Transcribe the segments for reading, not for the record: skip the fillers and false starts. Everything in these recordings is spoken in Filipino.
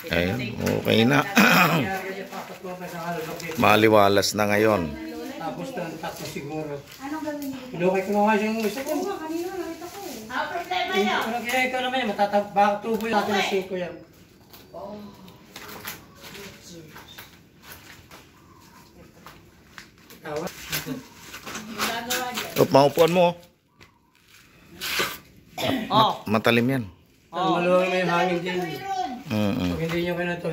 Ayun, okay na. Maliwalas na ngayon. Tapos na takbo siguro. Anong gawin niyo? Pinukay ko nga siyang gusto ko. Oo, kanina nakita ko eh. Problema niyo. Pero kaya ikaw naman yan, baka tubo natin na 5 yan. Tawag. Maupuan mo. Oh. Matalim yan. Maluwang na yung hangin din. Mm-mm. Pag hindi nyo kayo na ito,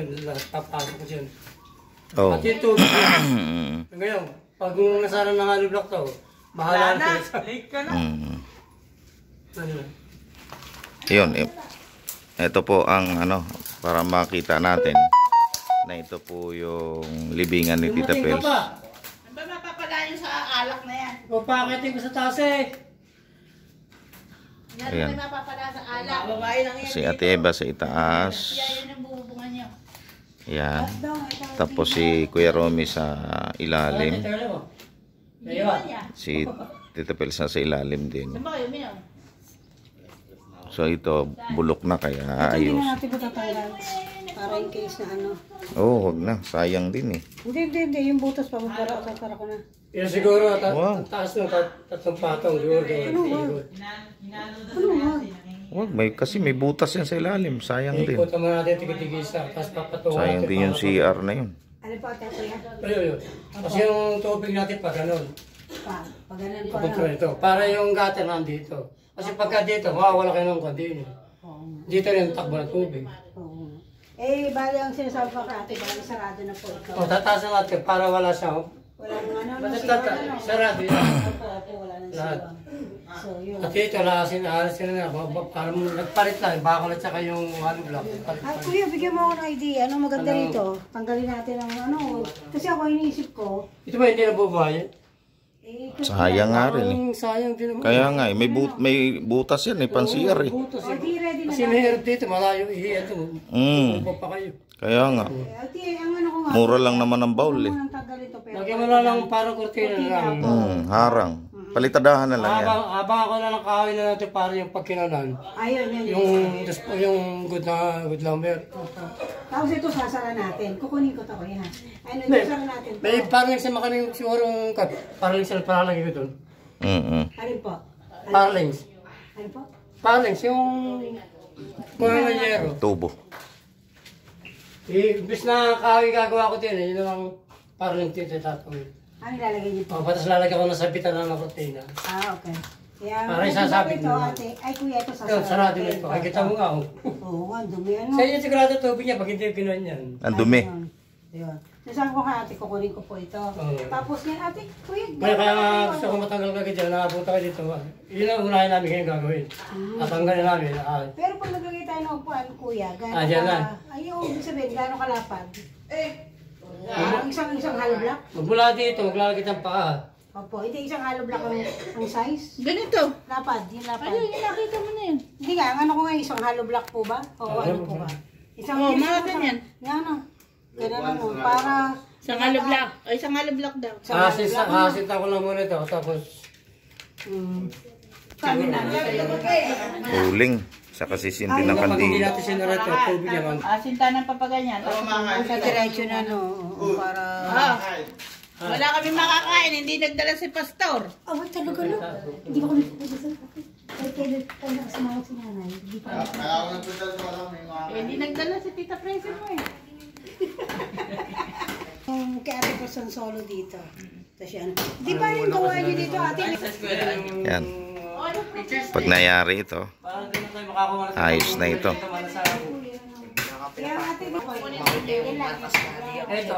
tapasok ko siya. Oh. At yung tubig. Ngayon, pag nasara ng hollow block to, bahala na. Late ka na. Ano na? Yun. Ito po ang para makita natin na ito po yung libingan ni Tita Dumating ka Pels. pa. Ano ba mapapalayo sa alak na yan? Papakitin ko sa taas eh. Yan Ayan. may mapapala sa alak. Babae lang yan. Si Ate Eva sa itaas. Yan yung bubungan niyo. Yan. Tapos si Kuya Romy sa ilalim. Si Tita Pels na sa ilalim din. Saan ba kayo minaw? So ito, bulok na kaya Hindi ayos. na natin patatayan. Para in case na ano. Oh, wag na. Sayang din eh. Hindi. Yung butas pa, magpara ko na. Yan siguro, Wow. taas ng tatlong patong. Siguro. Wag, kasi may butas yan sa ilalim. Sayang din. Ikutan mo natin tigil-tigisa. Tapos papatungan. Sayang din yung CR na yun. Ano po, ate kuya? Ayun. Kasi yung tubig natin pa ganun. Pag ganun po, Kontrol ito. Para yung gutter nandito. Kasi pagka dito, mawawala kayo ng kondino. Dito rin takbo ng tubig. Oo. Eh, bali ang sinasabi ko kay ate, bali sarado na po ito. O, tataas na natin para wala siya. Walang ano, Sarado yun. Opo, wala nang Lahat. siwang. So, yun. At dito, alisin na na. Parang nagpalit lang. Baka ulit saka yung hollow block. Ay, kuya, bigyan mo ako ng idea. Ano maganda rito? Tanggalin natin ang ano. Kasi ako iniisip ko, Ito ba hindi nabubuhay? Sayang nga rin eh. Sayang din naman. Kaya nga eh, may butas yan eh, pan-CR eh. Butas o, di ready na Kasi mahirap dito, malayo. Ito. Pa kayo. Kaya nga. Ate, ang ano ko nga. Mura lang naman ang baul eh. Ang tagal ito, pero Lagyan mo na lang parang kurtina lang. Harang. Palitadahan na lang yan. Habang ako na ng kahoy na natin para yung pagkinanan. ayun, yun. Yung good number. Tapos ito sasara natin. Kukunin ko ito, kuya. Ano, Hindi. sasara natin to. May parang sa makaling sigurong paralings na parang ito doon. Alin po? Paralings. Ano po? Paralings, yung mga nanyero. Tubo. Ibis na kahoy gagawa ko din, yun lang paralings dito tatawid. Ano ilalagay niyo po? Patas lalagyan ko na sa bitan ng kurtina. Okay. Kaya, Para isasabit ito, mo. ate. Ay, kuya, ito sasara. Yun, sarado na ito. Ay, kita mo nga. Oo, ang dumi. Ano? Sa inyo sigurado tubig niya pag hindi gano'n yan. Ang dumi. Ayun. Sasabi ko kay ate, kukunin ko po ito. Tapos yan, ate, kuya, Kaya gusto ko matanggal ka dyan, nakapunta ka dito. Yun ang unahin namin ngayon gagawin. Tatanggalin namin. Pero pag naglagay tayo ng upuan, kuya, gano'n Dyan lang. Ayaw, ibig sabihin, gano'n kalapad? Ang isang hollow block? Magmula dito, maglalagay ng paa. Opo, hindi isang hollow block ang size. Ganito. Lapad, yung lapad. Ayun, yung nakita mo na yun. Hindi nga, ang ano ko nga, isang hollow block po ba? O ano po ba? Isang Oo, mga ganyan. Ano? Ganun ano, para... Isang hollow block. Ay, isang hollow block daw. Hasit ako lang muna ito. Tapos, Kami na. Uling. Sa kasisinti ng pag hindi kandila. natin sinara ito, tubig naman. Sinta ng papaganyan. Sa diretso na, no? Para... Wala kami makakain, hindi nagdala si Pastor. Oh, talaga no? Hindi ko kami pagkasal. Kaya nakasama ko si nanay. Hindi pa Hindi nagdala si Tita Presen mo eh. Yung kay ate po solo dito. Tapos yan. Di ba yung gawa niyo dito ate? Yan. Pag nangyari ito, Parang din na tayo makakuha na ayos na ito. Kaya ate, ito.